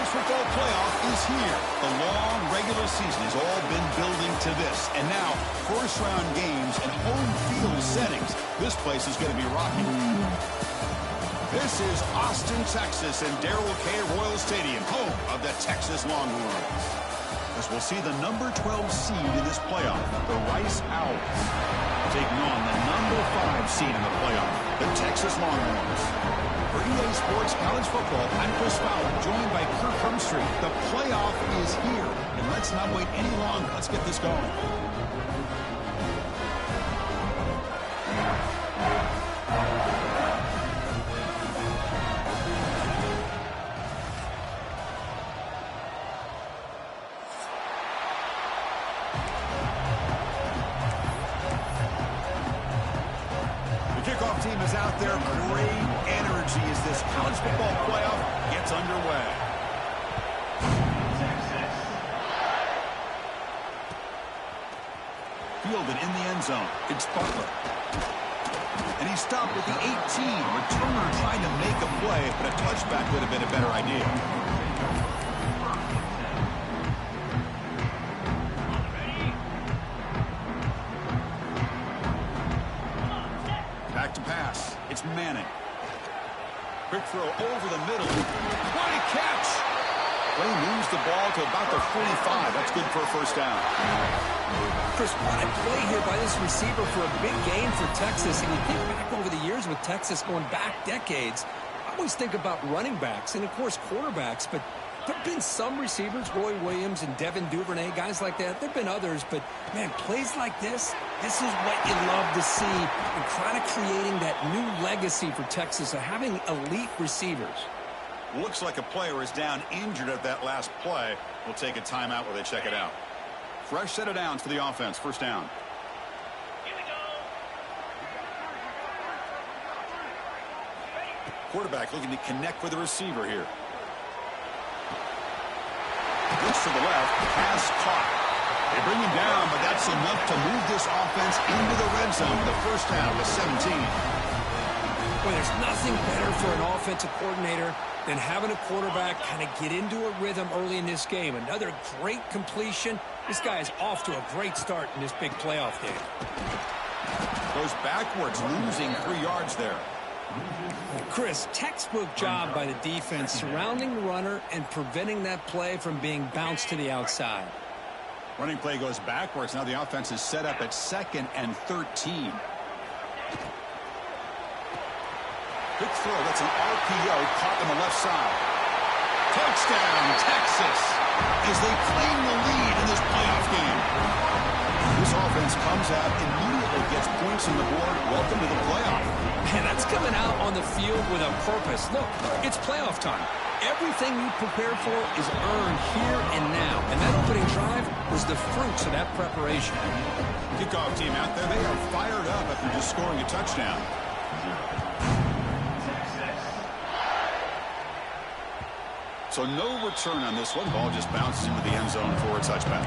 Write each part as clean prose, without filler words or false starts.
college football playoff is here. The long regular season has all been building to this. And now, first-round games and home field settings. This place is going to be rocking. This is Austin, Texas, and Darrell K. Royal Stadium, home of the Texas Longhorns. As we'll see the number 12 seed in this playoff, the Rice Owls, taking on the number 5 seed in the playoff, the Texas Longhorns. For EA Sports College Football, I'm Chris Fowler, joined by Kirk Hermstreet. The playoff is here, and let's not wait any longer. Let's get this going. Team is out there. Great energy as this college football playoff gets underway. Fielded in the end zone. It's Butler. And he stopped at the 18. Returner trying to make a play, but a touchback would have been a better idea. Back to pass. It's Manning. Quick throw over the middle. What a catch! Clay moves the ball to about the 45. That's good for a first down. Chris, what a play here by this receiver for a big game for Texas. And you think back over the years with Texas going back decades, I always think about running backs and, of course, quarterbacks, but there have been some receivers, Roy Williams and Devin Duvernay, guys like that. There have been others, but, man, plays like this is what you love to see and kind of creating that new legacy for Texas of having elite receivers. Looks like a player is down injured at that last play. We'll take a timeout while they check it out. Fresh set of downs for the offense. First down. Quarterback looking to connect with the receiver here. Looks to the left. Pass caught. They bring him down, but that's enough to move this offense into the red zone. The first down with 17. Well, there's nothing better for an offensive coordinator than having a quarterback kind of get into a rhythm early in this game. Another great completion. This guy is off to a great start in this big playoff game. Goes backwards, losing 3 yards there. Chris, textbook job by the defense surrounding the runner and preventing that play from being bounced to the outside. Running play goes backwards. Now the offense is set up at 2nd and 13. Quick throw. That's an RPO caught on the left side. Touchdown, Texas, as they claim the lead in this playoff game. This offense comes out, immediately gets points on the board. Welcome to the playoff. And that's coming out on the field with a purpose. Look, it's playoff time. Everything you prepare for is earned here and now. And that opening drive was the fruits of that preparation. Kickoff team out there, they are fired up after just scoring a touchdown. So no return on this one. Ball just bounces into the end zone for a touchback.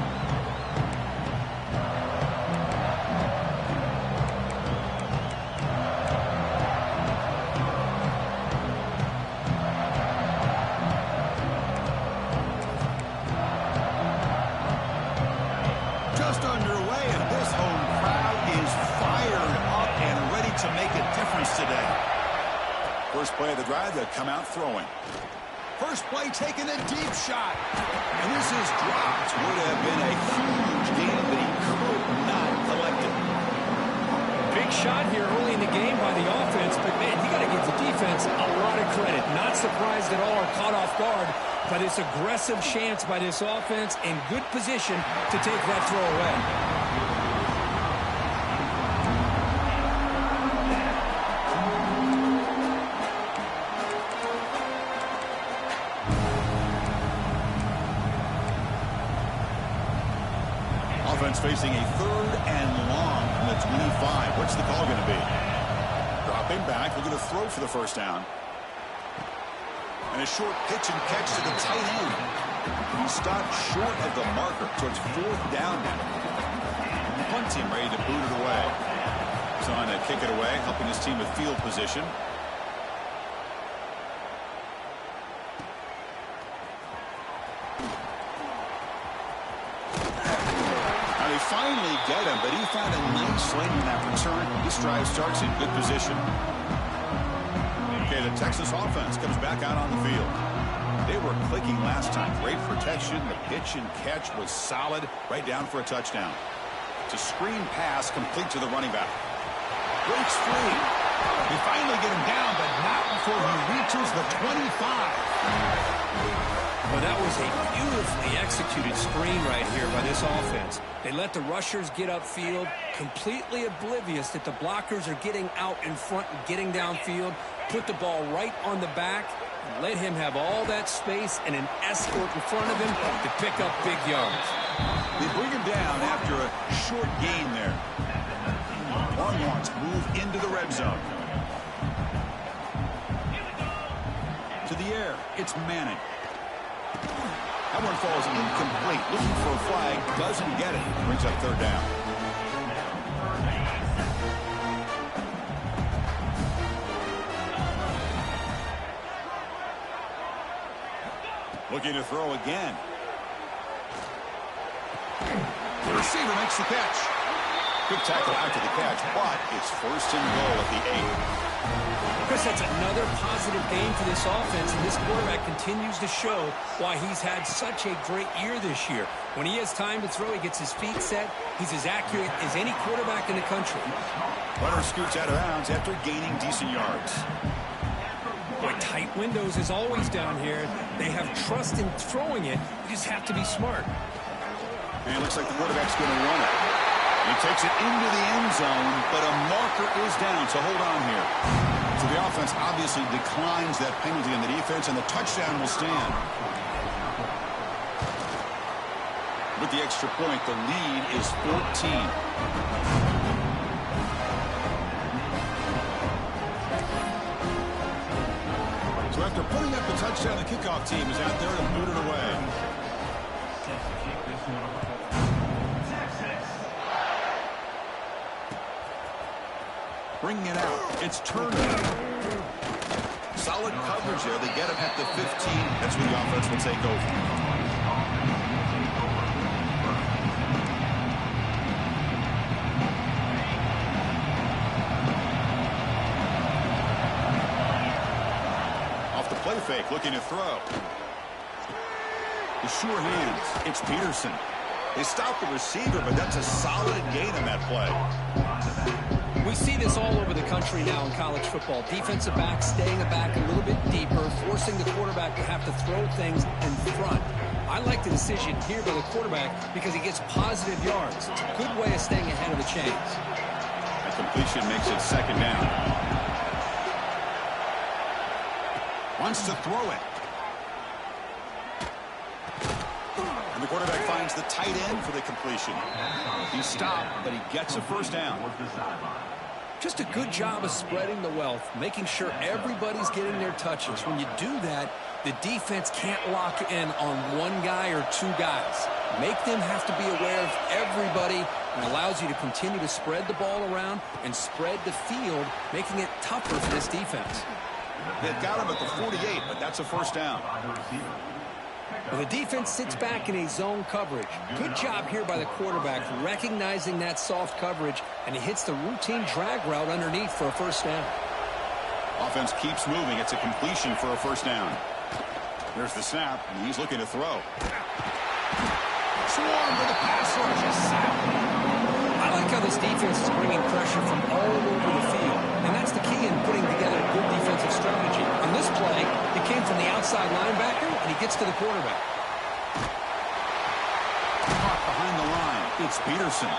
Just underway, and this home crowd is fired up and ready to make a difference today. First play of the drive, they'll come out throwing. First play taking a deep shot. And this is dropped. Would have been a huge game, but he could not collect it. Big shot here early in the game by the offense, but, man, you got to give the defense a lot of credit. Not surprised at all or caught off guard, but it's aggressive chance by this offense and good position to take that throw away. Facing a 3rd and long from the 25. What's the call going to be? Dropping back, looking to throw for the first down. And a short pitch and catch to the tight end. He stopped short of the marker, so it's 4th down now. The punt team ready to boot it away. He's on to kick it away, helping his team with field position. finally get him, but he found a nice lane in that return. This drive starts in good position. Okay, the Texas offense comes back out on the field. They were clicking last time. Great protection. The pitch and catch was solid. Right down for a touchdown. It's a screen pass complete to the running back. Breaks free. They finally get him down, but not before he reaches the 25. Well, that was a beautifully executed screen right here by this offense. They let the rushers get upfield, completely oblivious that the blockers are getting out in front and getting downfield, put the ball right on the back, and let him have all that space and an escort in front of him to pick up big yards. They bring him down after a short gain there. Longhorns move into the red zone. To the air, it's Manning. That one falls incomplete. Looking for a flag, doesn't get it. Brings up third down. Looking to throw again. The receiver makes the catch. Good tackle after the catch, but it's first and goal at the 8. Chris, that's another positive game for this offense, and this quarterback continues to show why he's had such a great year this year. When he has time to throw, he gets his feet set. He's as accurate as any quarterback in the country. Runner scoots out of bounds after gaining decent yards. Boy, tight windows is always down here. They have trust in throwing it. You just have to be smart. And it looks like the quarterback's going to run it. He takes it into the end zone, but a marker is down, so hold on here. So the offense obviously declines that penalty on the defense, and the touchdown will stand. With the extra point, the lead is 14. So after putting up the touchdown, the kickoff team is out there to boot it away. Bringing it out. It's Turner. Solid coverage there. They get him at the 15. That's where the offense will take over. Off the play fake, looking to throw. The sure hands. It's Peterson. They stop the receiver, but that's a solid gain on that play. We see this all over the country now in college football. Defensive backs staying back a little bit deeper, forcing the quarterback to have to throw things in front. I like the decision here by the quarterback because he gets positive yards. It's a good way of staying ahead of the chains. That completion makes it second down. Wants to throw it. And the quarterback finds the tight end for the completion. He stopped, but he gets a first down. Just a good job of spreading the wealth, making sure everybody's getting their touches. When you do that, the defense can't lock in on one guy or two guys. Make them have to be aware of everybody, and allows you to continue to spread the ball around and spread the field, making it tougher for this defense. They've got him at the 48, but that's a first down. Well, the defense sits back in a zone coverage. Good job here by the quarterback, recognizing that soft coverage, and he hits the routine drag route underneath for a first down. Offense keeps moving. It's a completion for a first down. There's the snap, and he's looking to throw. Swarm with the pass rush is sacked. I like how this defense is bringing pressure from all over the field, and that's the key in putting together a good defensive strategy. On this play, it came from the outside linebacker, and he gets to the quarterback. Caught behind the line. It's Peterson.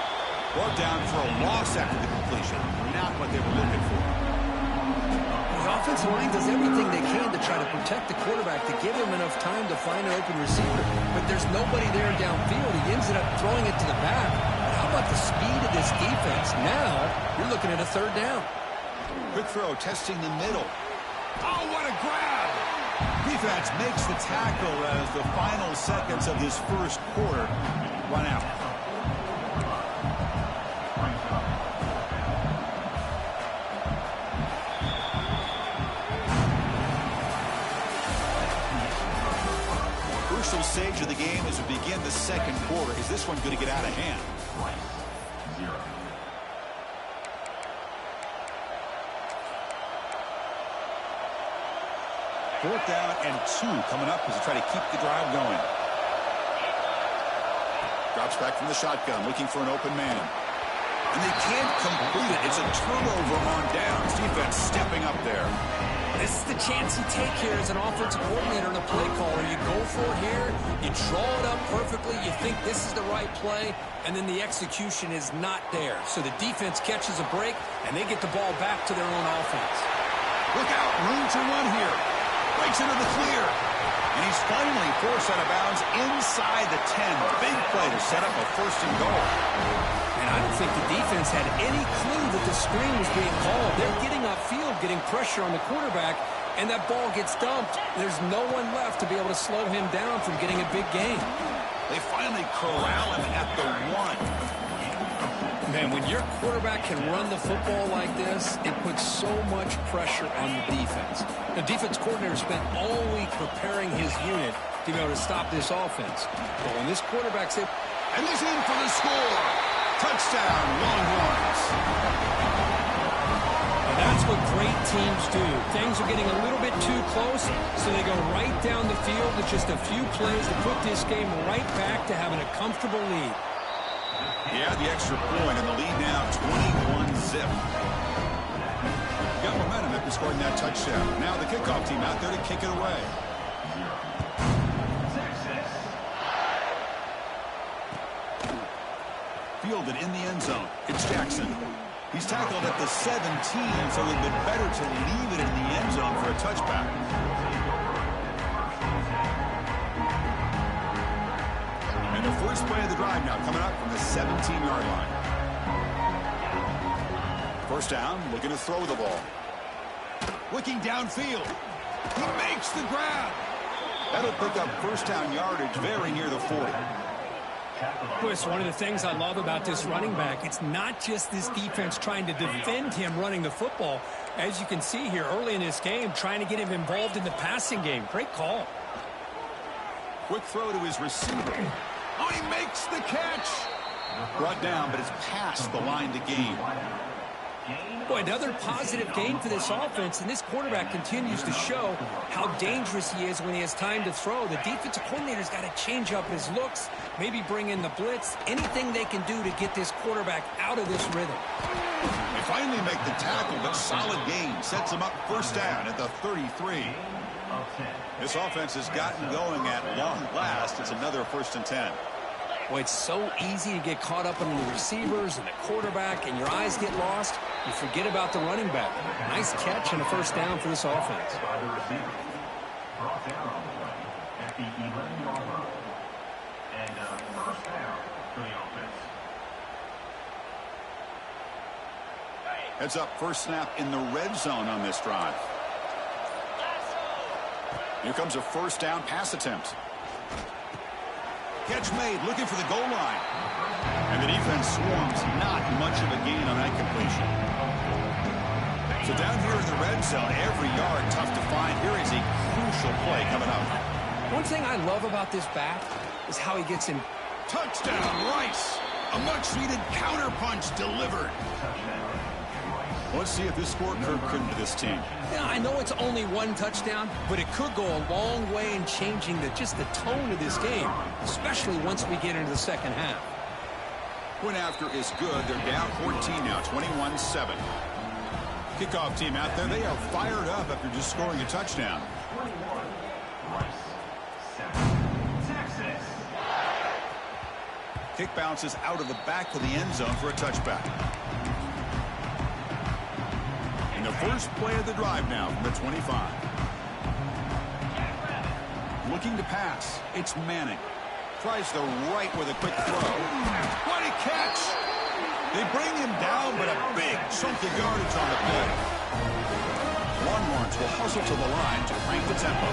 Brought down for a loss after the completion. Not what they were looking for. The offensive line does everything they can to try to protect the quarterback, to give him enough time to find an open receiver. But there's nobody there downfield. He ends up throwing it to the back. But how about the speed of this defense? Now, you're looking at a third down. Quick throw, testing the middle. Oh, what a grab! Defense makes the tackle as the final seconds of this first quarter run out. Crucial stage of the game as we begin the second quarter. Is this one going to get out of hand? 4th down and 2 coming up as they try to keep the drive going. Drops back from the shotgun, looking for an open man. And they can't complete it. It's a turnover on downs. Defense stepping up there. This is the chance you take here as an offensive coordinator and a play caller. You go for it here, you draw it up perfectly, you think this is the right play, and then the execution is not there. So the defense catches a break, and they get the ball back to their own offense. Look out, room to run here. Breaks into the clear. And he's finally forced out of bounds inside the 10. Big play to set up a 1st and goal. And I don't think the defense had any clue that the screen was being called. They're getting upfield, getting pressure on the quarterback, and that ball gets dumped. There's no one left to be able to slow him down from getting a big gain. They finally corral him at the 1. Man, when your quarterback can run the football like this, it puts so much pressure on the defense. The defense coordinator spent all week preparing his unit to be able to stop this offense. But when this quarterback's in... And he's in for the score. Touchdown, Longhorns. And that's what great teams do. Things are getting a little bit too close, so they go right down the field with just a few plays to put this game right back to having a comfortable lead. Yeah, the extra point, and the lead now 21-zip. Got momentum after scoring that touchdown. Now the kickoff team out there to kick it away. Fielded in the end zone. It's Jackson. He's tackled at the 17, so it would have been better to leave it in the end zone for a touchback. And the first play of the drive now coming up from the 17-yard line. 1st down, looking to throw the ball. Looking downfield. He makes the grab. That'll pick up 1st down yardage very near the 40. Chris, one of the things I love about this running back, it's not just this defense trying to defend him running the football. As you can see here early in this game, trying to get him involved in the passing game. Great call. Quick throw to his receiver. Oh, he makes the catch. Brought down, but it's past the line to gain. Boy, another positive game for this offense, and this quarterback continues to show how dangerous he is when he has time to throw. The defensive coordinator's got to change up his looks, maybe bring in the blitz, anything they can do to get this quarterback out of this rhythm. They finally make the tackle, but solid gain sets him up 1st down at the 33. This offense has gotten going at long last. It's another 1st and 10. Boy, it's so easy to get caught up in the receivers and the quarterback, and your eyes get lost. You forget about the running back. Nice catch and a 1st down for this offense. Heads up, 1st snap in the red zone on this drive. Here comes a 1st down pass attempt. Catch made, looking for the goal line. And the defense swarms, not much of a gain on that completion. So down here in the red zone, every yard tough to find. Here is a crucial play coming up. One thing I love about this back is how he gets in. Touchdown, Rice. A much-needed counterpunch delivered. Let's see if this score could to this team. Yeah, I know it's only 1 touchdown, but it could go a long way in changing just the tone of this game, especially once we get into the 2nd half. Point after is good. They're down 14 now, 21-7. Kickoff team out there. They are fired up after just scoring a touchdown. Kick bounces out of the back of the end zone for a touchback. And the first play of the drive now from the 25. Looking to pass. It's Manning. Tries the right with a quick throw. What a catch! They bring him down, but a big chunk of yardage on the play. Longhorns will hustle to the line to crank the tempo.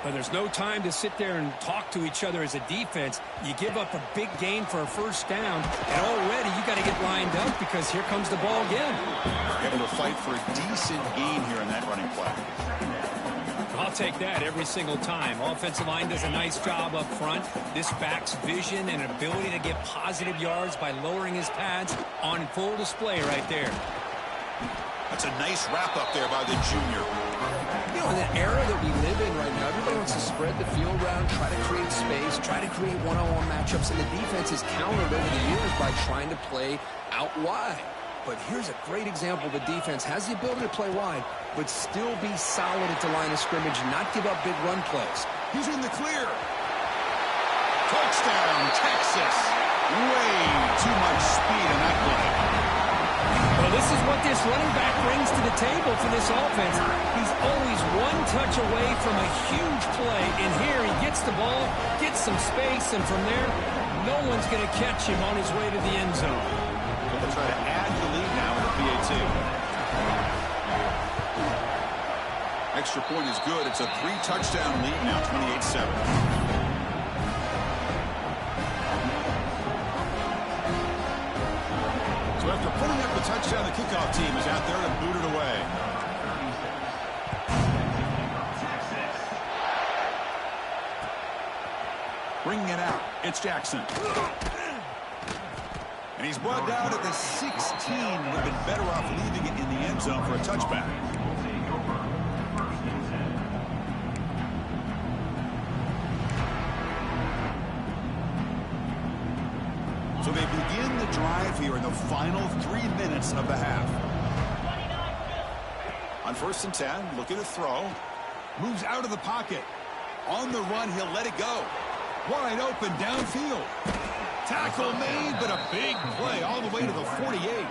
But there's no time to sit there and talk to each other as a defense. You give up a big gain for a 1st down, and already you got to get lined up because here comes the ball again. Able to fight for a decent gain here in that running play. I'll take that every single time. Offensive line does a nice job up front. This back's vision and ability to get positive yards by lowering his pads on full display right there. That's a nice wrap-up there by the junior. You know, in the era that we live in right now, everybody wants to spread the field around, try to create space, try to create one-on-one matchups, and the defense is countered over the years by trying to play out wide. But here's a great example. The defense has the ability to play wide, but still be solid at the line of scrimmage and not give up big run plays. He's in the clear. Touchdown, Texas. Way too much speed in that play. Well, this is what this running back brings to the table for this offense. He's always one touch away from a huge play. And here he gets the ball, gets some space, and from there, no one's going to catch him on his way to the end zone. They'll try to add the lead now in the PAT. Extra point is good. It's a 3-touchdown lead now, 28-7. So after putting up the touchdown, the kickoff team is out there to boot it away. Bringing it out, it's Jackson. And he's brought down at the 16. Would have been better off leaving it in the end zone for a touchback. So they begin the drive here in the final 3 minutes of the half. On 1st and 10, looking to throw. Moves out of the pocket. On the run, he'll let it go. Wide open downfield. Tackle made, but a big play all the way to the 48.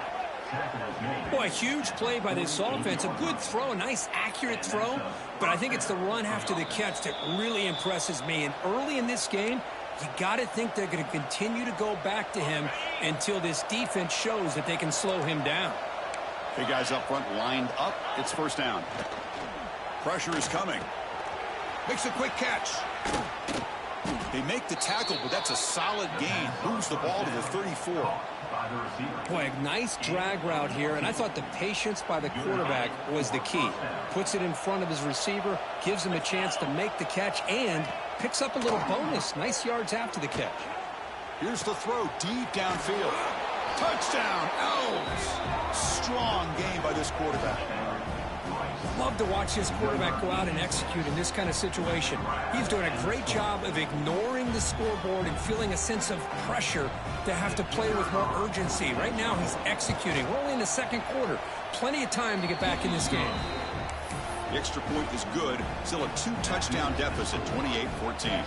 Boy, a huge play by this offense. A good throw, a nice accurate throw. But I think it's the run after the catch that really impresses me. And early in this game, you got to think they're going to continue to go back to him until this defense shows that they can slow him down. Big guys up front lined up. It's 1st down. Pressure is coming. Makes a quick catch. They make the tackle, but that's a solid gain. Moves the ball to the 34. Boy, a nice drag route here, and I thought the patience by the quarterback was the key. Puts it in front of his receiver, gives him a chance to make the catch, and picks up a little bonus. Nice yards after the catch. Here's the throw deep downfield. Touchdown, Elves. Strong game by this quarterback. Love to watch this quarterback go out and execute in this kind of situation. He's doing a great job of ignoring the scoreboard and feeling a sense of pressure to have to play with more urgency. Right now, he's executing. We're only in the 2nd quarter. Plenty of time to get back in this game. The extra point is good. Still a 2-touchdown deficit, 28-14.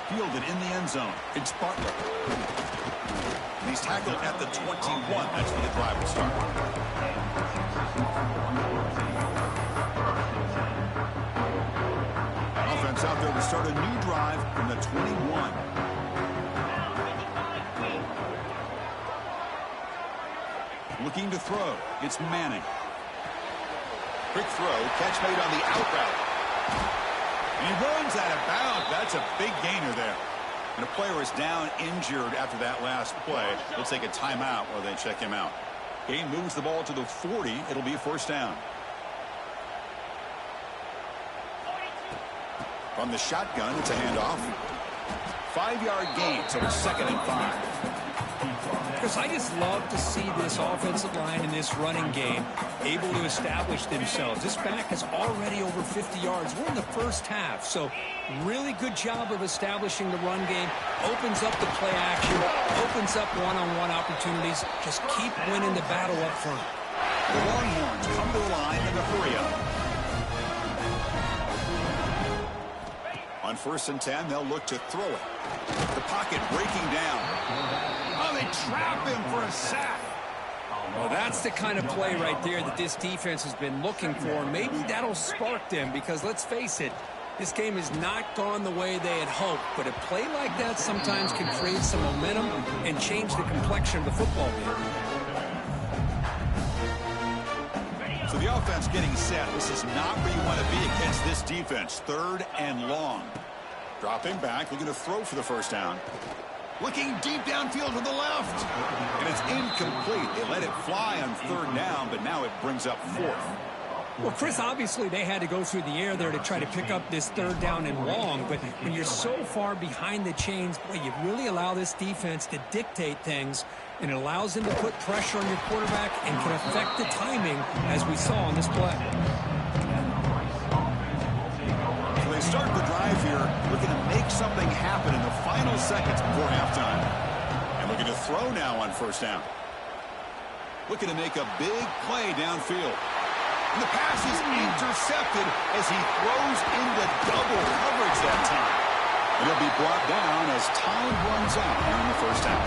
Fielded in the end zone. It's Bartlett. And he's tackled at the 21. That's where the drive will start. Offense out there to start a new drive from the 21. Looking to throw. It's Manning. Quick throw. Catch made on the out route. And he runs out of bounds. That's a big gainer there. And a player is down injured after that last play. They'll take a timeout while they check him out. Game moves the ball to the 40. It'll be a 1st down. From the shotgun, it's a handoff. 5-yard gain, so it's 2nd and 5. Because I just love to see this offensive line in this running game able to establish themselves. This back is already over 50 yards. We're in the 1st half, so really good job of establishing the run game. Opens up the play action, opens up one-on-one opportunities. Just keep winning the battle up front. The Longhorns come to the line in the hurry up. On 1st and 10, they'll look to throw it. The pocket breaking down. Oh, they trap him for a sack. Well, that's the kind of play right there that this defense has been looking for. Maybe that'll spark them because, let's face it, this game has not gone the way they had hoped. But a play like that sometimes can create some momentum and change the complexion of the football game. So the offense getting set. This is not where you want to be against this defense. 3rd and long. Dropping back, looking to throw for the 1st down. Looking deep downfield to the left. And it's incomplete. They let it fly on 3rd down, but now it brings up 4th. Well, Chris, obviously they had to go through the air there to try to pick up this third down and long, but when you're so far behind the chains, boy, you really allow this defense to dictate things, and it allows them to put pressure on your quarterback and can affect the timing, as we saw on this play. So they start the drive here, looking to make something happen in the final seconds before halftime. And looking to throw now on first down. Looking to make a big play downfield. And the pass is intercepted as he throws into double coverage that time. And he'll be brought down as time runs out here in the first half.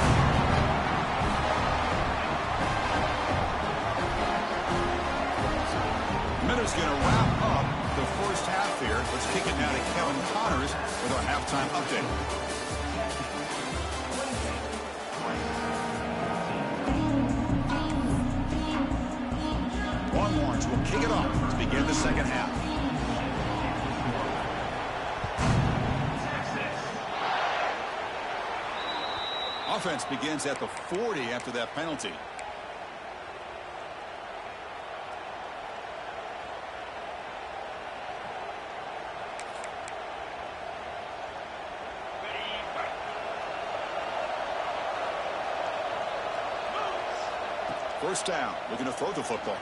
Minutes going to wrap up the first half here. Let's kick it now to Kevin Connors with our halftime update. Longhorns will kick it off to begin the second half. Offense begins at the 40 after that penalty. First down, looking to throw the football.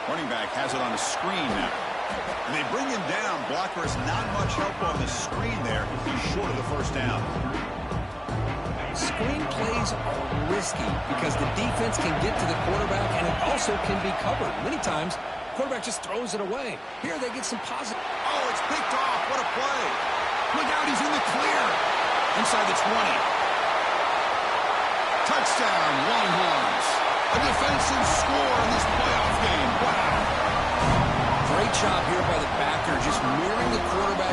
Running back has it on a screen now. And they bring him down. Blocker has not much help on the screen there. He's short of the first down. Screen plays are risky because the defense can get to the quarterback, and it also can be covered. Many times, the quarterback just throws it away. Here they get some positive. Oh, it's picked off. What a play. Look out, he's in the clear. Inside the 20. Touchdown, Longhorns. A defensive score in this playoff game. Wow. Great job here by the backer, just mirroring the quarterback,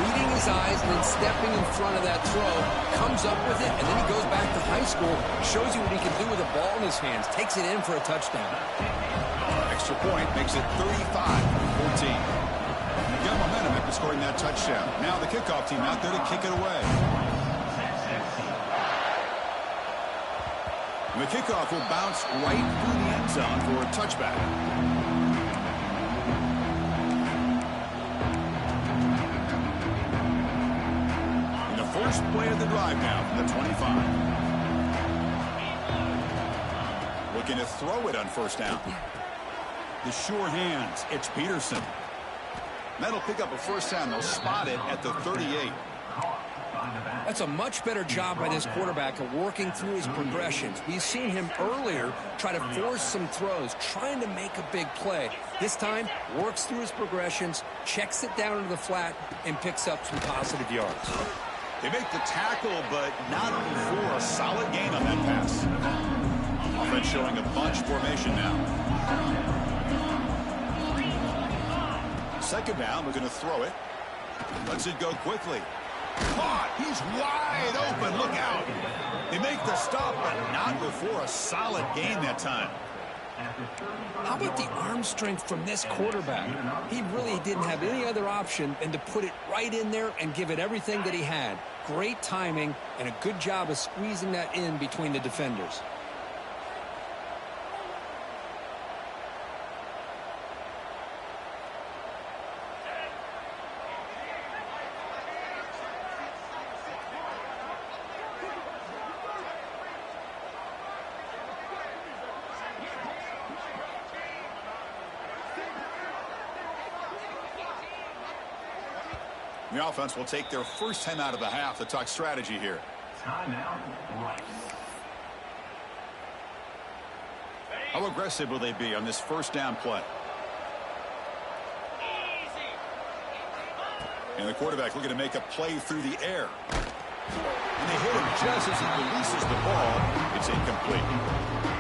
reading his eyes, and then stepping in front of that throw, comes up with it, and then he goes back to high school, shows you what he can do with a ball in his hands, takes it in for a touchdown. Extra point makes it 35-14. Got momentum after scoring that touchdown. Now the kickoff team out there to kick it away. And the kickoff will bounce right through the end zone for a touchback. And the first play of the drive now from the 25. Looking to throw it on first down. The sure hands. It's Peterson. That'll pick up a first down. They'll spot it at the 38. That's a much better job by this quarterback of working through his progressions. We've seen him earlier try to force some throws, trying to make a big play. This time, works through his progressions, checks it down into the flat, and picks up some positive yards. They make the tackle, but not before a solid gain on that pass. Offense showing a bunch formation now. Second down, we're going to throw it. Lets it go quickly. Caught. He's wide open. Look out. They make the stop, but not before a solid gain that time. How about the arm strength from this quarterback? He really didn't have any other option than to put it right in there and give it everything that he had. Great timing and a good job of squeezing that in between the defenders. The offense will take their first time out of the half to talk strategy here. Timeout, Rice. How aggressive will they be on this first down play? And the quarterback looking to make a play through the air. And they hit him just as he releases the ball. It's incomplete.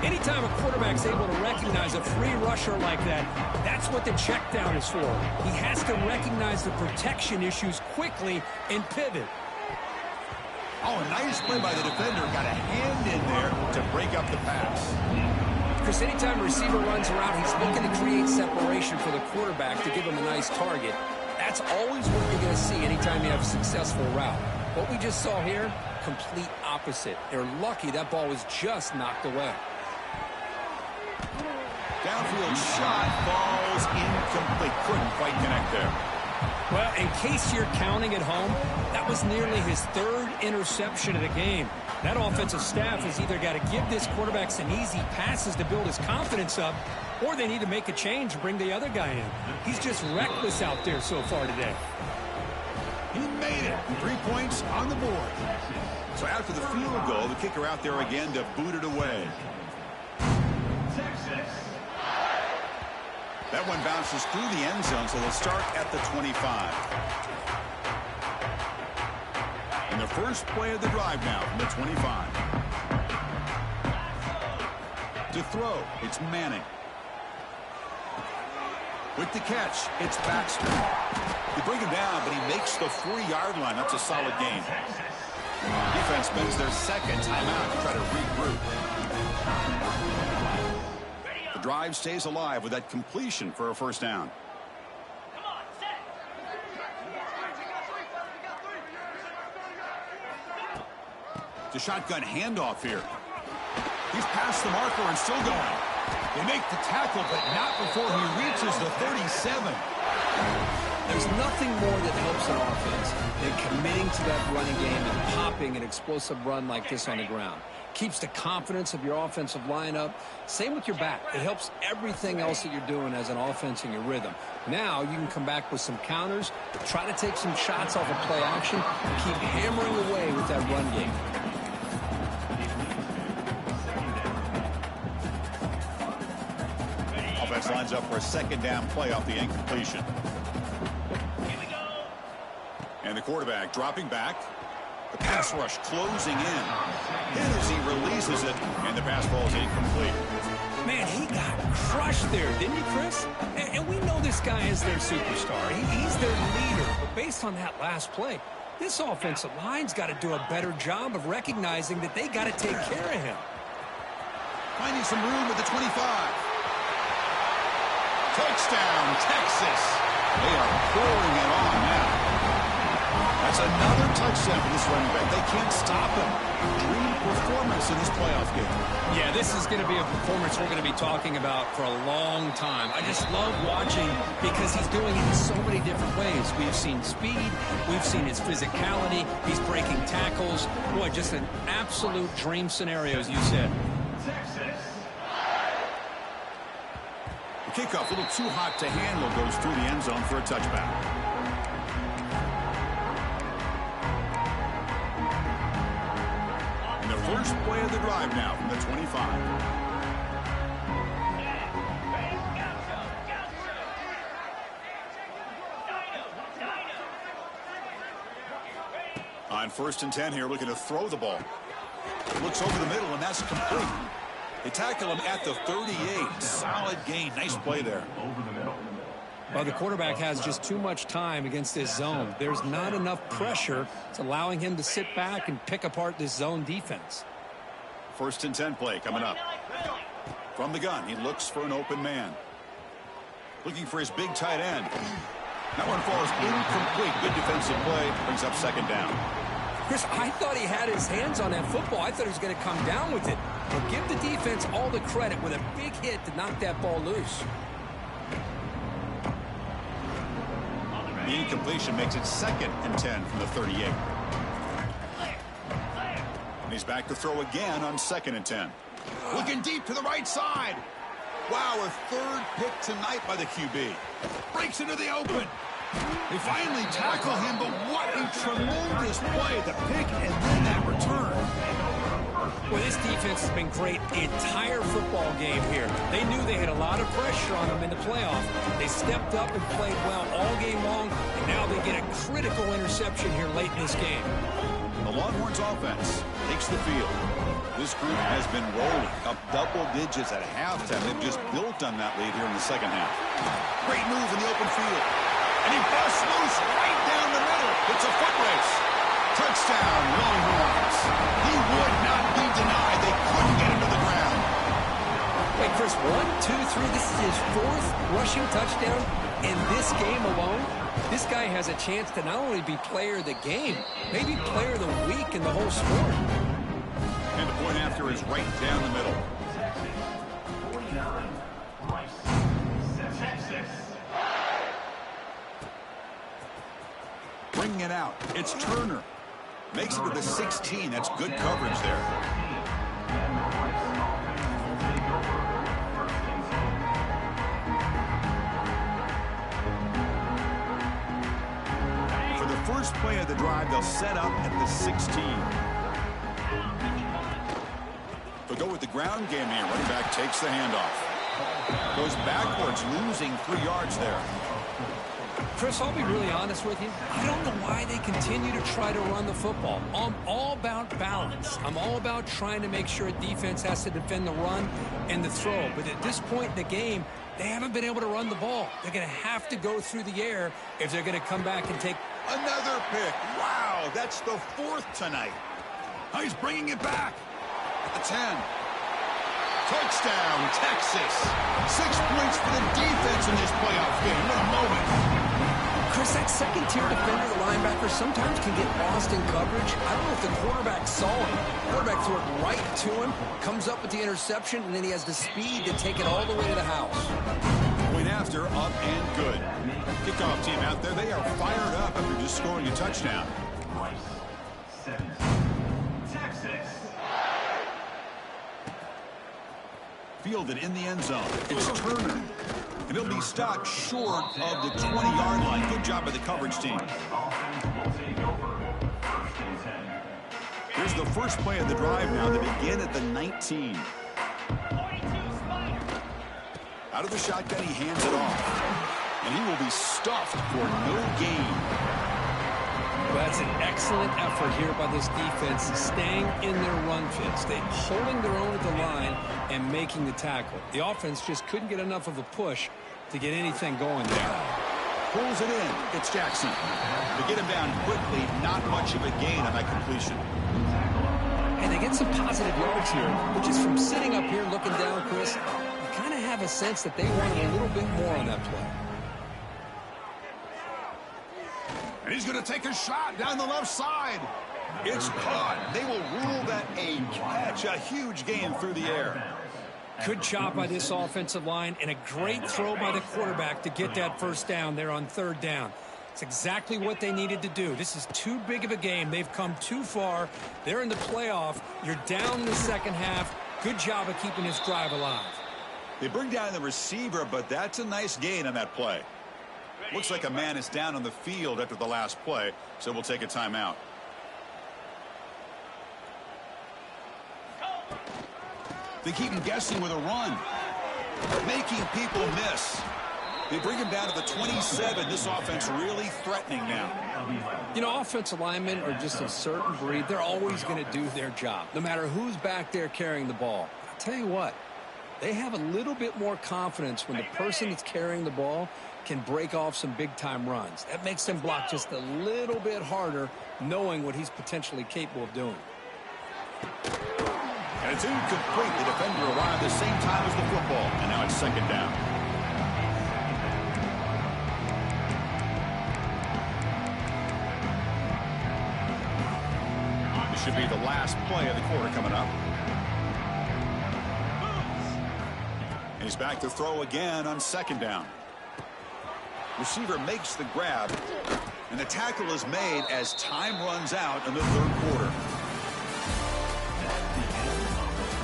Anytime a quarterback's able to recognize a free rusher like that, that's what the check down is for. He has to recognize the protection issues quickly and pivot. Oh, a nice play by the defender. Got a hand in there to break up the pass. Chris, anytime a receiver runs around, he's looking to create separation for the quarterback to give him a nice target. That's always what you're going to see anytime you have a successful route. What we just saw here, complete opposite. They're lucky that ball was just knocked away. Downfield shot falls incomplete. Couldn't quite connect there. Well, in case you're counting at home, that was nearly his third interception of the game. That offensive staff has either got to give this quarterback some easy passes to build his confidence up, or they need to make a change and bring the other guy in. He's just reckless out there so far today. He made it. 3 points on the board. So after the field goal, the kicker out there again to boot it away. That one bounces through the end zone, so they'll start at the 25. And the first play of the drive now from the 25. To throw, it's Manning. With the catch, it's Baxter. They bring him down, but he makes the 4-yard line. That's a solid gain. Defense spends their second timeout to try to regroup. The drive stays alive with that completion for a first down. The shotgun handoff here. He's past the marker and still going. They make the tackle, but not before he reaches the 37. There's nothing more that helps an offense than committing to that running game and popping an explosive run like this on the ground. Keeps the confidence of your offensive lineup. Same with your back. It helps everything else that you're doing as an offense in your rhythm. Now you can come back with some counters, try to take some shots off of play action, and keep hammering away with that run game. Offense lines up for a second down play off the incompletion. And the quarterback dropping back. The pass rush closing in. Hit as he releases it, and the pass ball is incomplete. Man, he got crushed there, didn't you, Chris? And we know this guy is their superstar. He's their leader. But based on that last play, this offensive line's got to do a better job of recognizing that they got to take care of him. Finding some room at the 25. Touchdown, Texas. They are pouring it on now. That's another touchdown for this running back. They can't stop him. Dream performance in this playoff game. Yeah, this is going to be a performance we're going to be talking about for a long time. I just love watching because he's doing it in so many different ways. We've seen speed. We've seen his physicality. He's breaking tackles. Boy, just an absolute dream scenario, as you said. The kickoff, a little too hot to handle, goes through the end zone for a touchback. First play of the drive now from the 25. On 1st and 10 here, looking to throw the ball. Looks over the middle, and that's complete. They tackle him at the 38. Solid gain. Nice play there. Over the middle. Well, the quarterback has just too much time against this zone. There's not enough pressure. It's allowing him to sit back and pick apart this zone defense. 1st and 10 play coming up. From the gun, he looks for an open man. Looking for his big tight end. That one falls incomplete. Good defensive play. Brings up second down. Chris, I thought he had his hands on that football. I thought he was going to come down with it. But give the defense all the credit with a big hit to knock that ball loose. The incompletion makes it 2nd and 10 from the 38. And he's back to throw again on 2nd and 10. Looking deep to the right side. Wow, a 3rd pick tonight by the QB. Breaks into the open. They finally tackle him, but what a tremendous play. The pick and then that return. Well, this defense has been great the entire football game here. They knew they had a lot of pressure on them in the playoff. They stepped up and played well all game long, and now they get a critical interception here late in this game. The Longhorns offense takes the field. This group has been rolling up double digits at halftime. They've just built on that lead here in the second half. Great move in the open field. And he busts loose right down the middle. It's a foot race. Touchdown, Longhorns. He would not be denied. They couldn't get him to the ground. Wait, Chris, 1, 2, 3. This is his 4th rushing touchdown in this game alone. This guy has a chance to not only be player of the game, maybe player of the week in the whole sport. And the point after is right down the middle. it out. It's Turner. Makes it to the 16. That's good coverage there. For the first play of the drive, they'll set up at the 16. They'll go with the ground game here. Running back takes the handoff. Goes backwards, losing 3 yards there. Chris, I'll be really honest with you. I don't know why they continue to try to run the football. I'm all about balance. I'm all about trying to make sure a defense has to defend the run and the throw. But at this point in the game, they haven't been able to run the ball. They're going to have to go through the air if they're going to come back and take another pick. Wow, that's the 4th tonight. Oh, he's bringing it back at the 10. Touchdown, Texas. 6 points for the defense in this playoff game. What a moment. Chris, that second-tier defender, the linebacker, sometimes can get lost in coverage. I don't know if the quarterback saw him. The quarterback threw it right to him, comes up with the interception, and then he has the speed to take it all the way to the house. Point after, up and good. Kickoff team out there, they are fired up after just scoring a touchdown. Texas. Fielded in the end zone. It's Turner. And he'll be stopped short of the 20-yard line. Good job by the coverage team. Here's the first play of the drive now. They begin at the 19. Out of the shotgun, he hands it off. And he will be stuffed for no gain. Well, that's an excellent effort here by this defense, staying in their run fits. They're holding their own at the line and making the tackle. The offense just couldn't get enough of a push to get anything going there. Pulls it in. It's Jackson. To get him down quickly, not much of a gain on that completion. And they get some positive yards here, but just from sitting up here looking down, Chris, you kind of have a sense that they wanted a little bit more on that play. And he's going to take a shot down the left side. It's caught. They will rule that a catch. A huge gain through the air. Good job by this offensive line and a great throw by the quarterback to get that first down there on 3rd down. It's exactly what they needed to do. This is too big of a game. They've come too far. They're in the playoff. You're down in the second half. Good job of keeping this drive alive. They bring down the receiver, but that's a nice gain on that play. Looks like a man is down on the field after the last play, so we'll take a timeout. They keep him guessing with a run, making people miss. They bring him down to the 27. This offense really threatening now. You know, offensive linemen are just a certain breed. They're always going to do their job, no matter who's back there carrying the ball. I'll tell you what, they have a little bit more confidence when the person that's carrying the ball can break off some big-time runs. That makes them block just a little bit harder, knowing what he's potentially capable of doing. And it's incomplete. The defender arrived the same time as the football, and now it's 2nd down. This should be the last play of the quarter coming up. And he's back to throw again on 2nd down. Receiver makes the grab, and the tackle is made as time runs out in the 3rd quarter.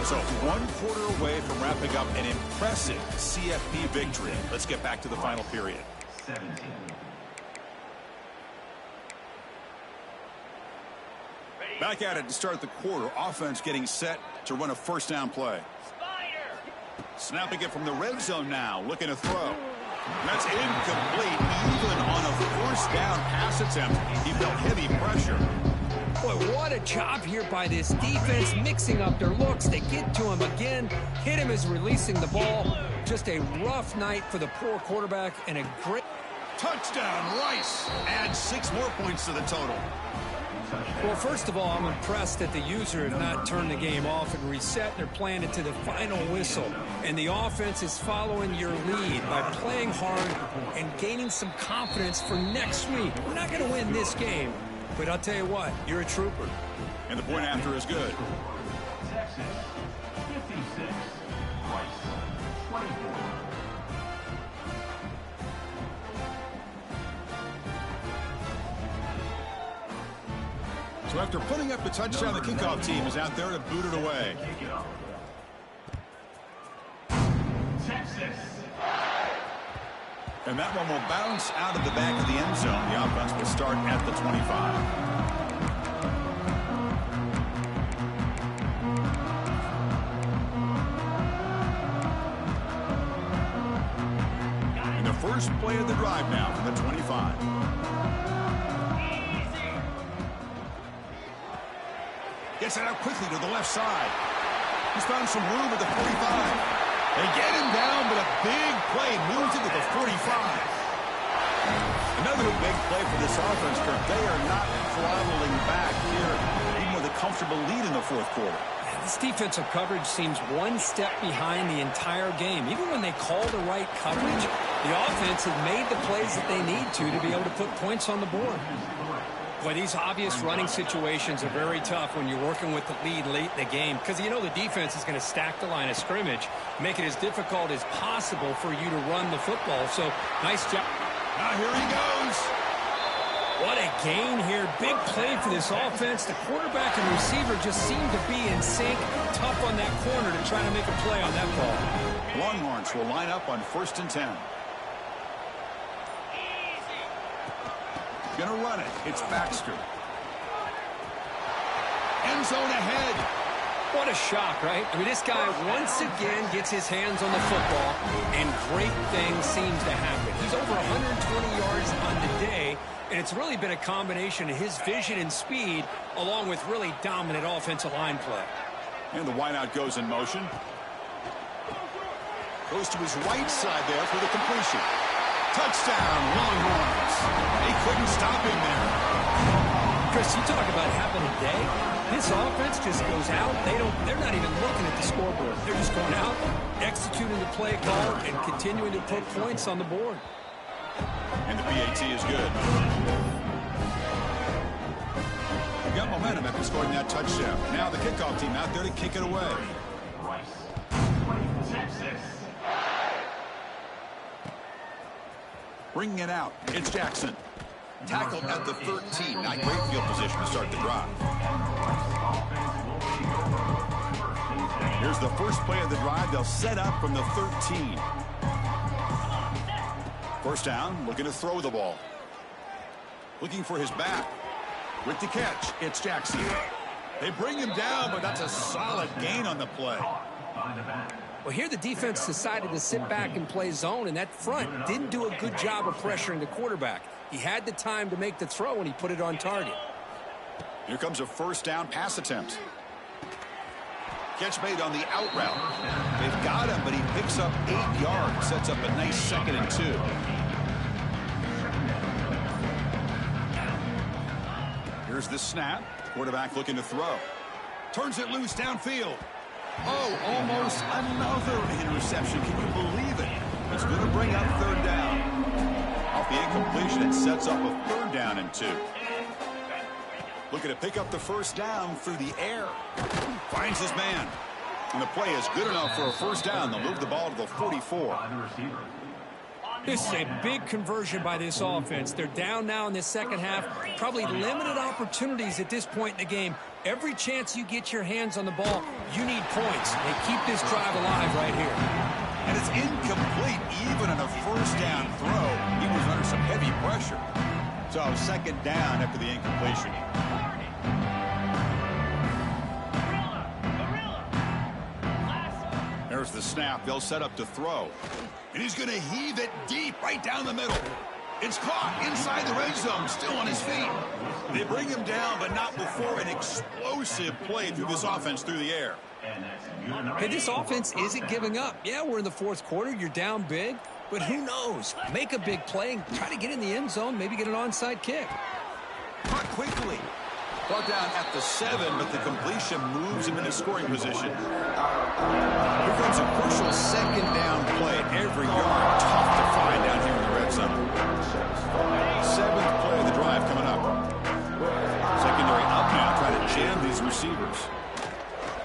So 1 quarter away from wrapping up an impressive CFP victory. Let's get back to the final period. 17. Back at it to start the quarter. Offense getting set to run a 1st down play. Snapping it from the red zone now. Looking to throw. That's incomplete. Even on a 1st down pass attempt, he felt heavy pressure. Boy, what a job here by this defense, mixing up their looks. They get to him again, hit him as releasing the ball. Just a rough night for the poor quarterback and a great... Touchdown, Rice. Adds 6 more points to the total. Well, first of all, I'm impressed that the user have not turned the game off and reset. They're playing it to the final whistle. And the offense is following your lead by playing hard and gaining some confidence for next week. We're not going to win this game, but I'll tell you what, you're a trooper. And the point after is good. Texas 56. Rice 24. So after putting up the touchdown, the kickoff team is out there to boot it away. Texas. And that one will bounce out of the back of the end zone. The offense will start at the 25. First play of the drive now from the 25. Gets it out quickly to the left side. He's found some room at the 45. They get him down, but a big play moves it to the 45. Another big play for this offense, Kirk. They are not throttling back here, even with a comfortable lead in the fourth quarter. This defensive coverage seems one step behind the entire game. Even when they call the right coverage, the offense has made the plays that they need to be able to put points on the board. Boy, these obvious running situations are very tough when you're working with the lead late in the game because you know the defense is going to stack the line of scrimmage, make it as difficult as possible for you to run the football. So, nice job. Now here he goes. What a gain here. Big play for this offense. The quarterback and receiver just seem to be in sync. Tough on that corner to try to make a play on that ball. Longhorns will line up on 1st and 10. Gonna run it. It's Baxter. End zone ahead. What a shock, right? I mean, this guy once again gets his hands on the football, and great things seems to happen. He's over 120 yards on the day, and it's really been a combination of his vision and speed, along with really dominant offensive line play. And the wideout goes in motion. Goes to his right side there for the completion. Touchdown, Longhorns. They couldn't stop him there. Chris, you talk about having a day. This offense just goes out. They're not even looking at the scoreboard. They're just going out, executing the play call, and continuing to put points on the board. And the PAT is good. They got momentum after scoring that touchdown. Now the kickoff team out there to kick it away. Rice. Texas. Bringing it out. It's Jackson. Tackled at the 13. Not great field position to start the drive. Here's the first play of the drive. They'll set up from the 13. First down, looking to throw the ball. Looking for his back. With the catch, it's Jackson. They bring him down, but that's a solid gain on the play. Well, here the defense decided to sit back and play zone, and that front didn't do a good job of pressuring the quarterback. He had the time to make the throw, and he put it on target. Here comes a first down pass attempt. Catch made on the out route. They've got him, but he picks up 8 yards. Sets up a nice 2nd and 2. Here's the snap. Quarterback looking to throw. Turns it loose downfield. Oh, almost another interception. Can you believe it? He's going to bring up 3rd down. Off the incompletion, it sets up a 3rd down and 2. Looking to pick up the first down through the air. Finds his man. And the play is good enough for a first down. They'll move the ball to the 44. This is a big conversion by this offense. They're down now in the second half. Probably limited opportunities at this point in the game. Every chance you get your hands on the ball, you need points. They keep this drive alive right here. And it's incomplete even on a first down throw. He was under some heavy pressure. So 2nd down after the incompletion. There's the snap. They'll set up to throw. And he's going to heave it deep right down the middle. It's caught inside the red zone, still on his feet. They bring him down, but not before an explosive play through this offense through the air. Hey, this offense isn't giving up. Yeah, we're in the 4th quarter. You're down big. But who knows? Make a big play. Try to get in the end zone. Maybe get an onside kick. Caught quickly. Brought down at the 7, but the completion moves him into scoring position. Here comes a crucial 2nd down play. Every yard tough to find down here in the red zone. 7th play of the drive coming up. Secondary up now, trying to jam these receivers.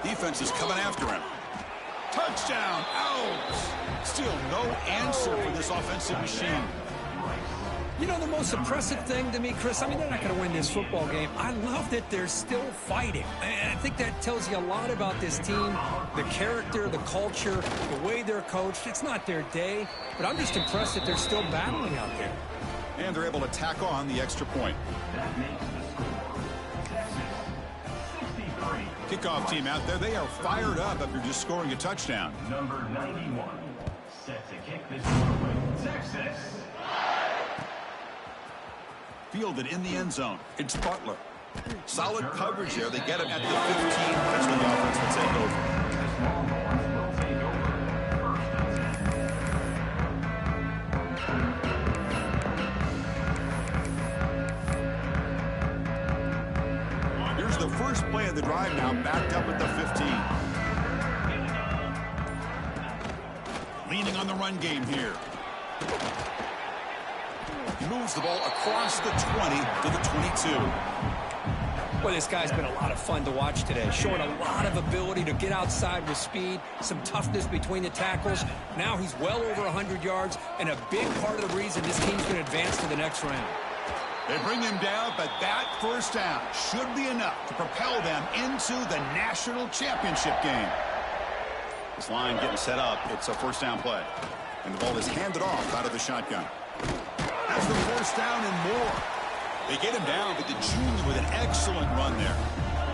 Defense is coming after him. Touchdown, Owls. Still no answer for this offensive machine. You know, the most impressive thing to me, Chris, I mean, they're not going to win this football game. I love that they're still fighting. And I think that tells you a lot about this team, the character, the culture, the way they're coached. It's not their day, but I'm just impressed that they're still battling out there. And they're able to tack on the extra point. That makes the score Texas 63. Kickoff team out there, they are fired up after just scoring a touchdown. Number 91, set to kick this one away. Texas. Fielded in the end zone. It's Butler. Solid coverage there. They get him at the 15. That's when the offense will take over. The Longhorns will take over. First and 10. Here's the first play of the drive now, backed up at the 15. Leaning on the run game here. He moves the ball across the 20 to the 22. Well, this guy's been a lot of fun to watch today, showing a lot of ability to get outside with speed, some toughness between the tackles. Now he's well over 100 yards, and a big part of the reason this team's going to advance to the next round. They bring him down, but that first down should be enough to propel them into the national championship game. This line getting set up. It's a first down play. And the ball is handed off out of the shotgun. That's the first down and more. They get him down, but the junior with an excellent run there.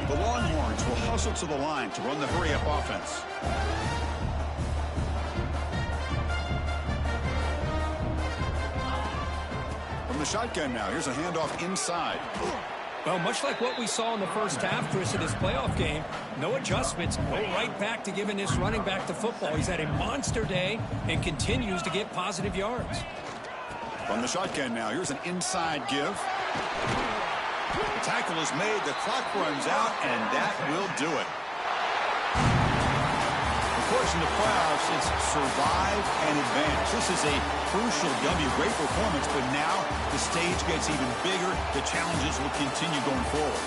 The Longhorns will hustle to the line to run the hurry-up offense. From the shotgun now, here's a handoff inside. Well, much like what we saw in the first half, Chris, of this playoff game, no adjustments, go right back to giving this running back to football. He's had a monster day and continues to get positive yards. From the shotgun now, here's an inside give. The tackle is made, the clock runs out, and that will do it. Of course, in the playoffs, it's survive and advance. This is a crucial W. Great performance, but now the stage gets even bigger. The challenges will continue going forward.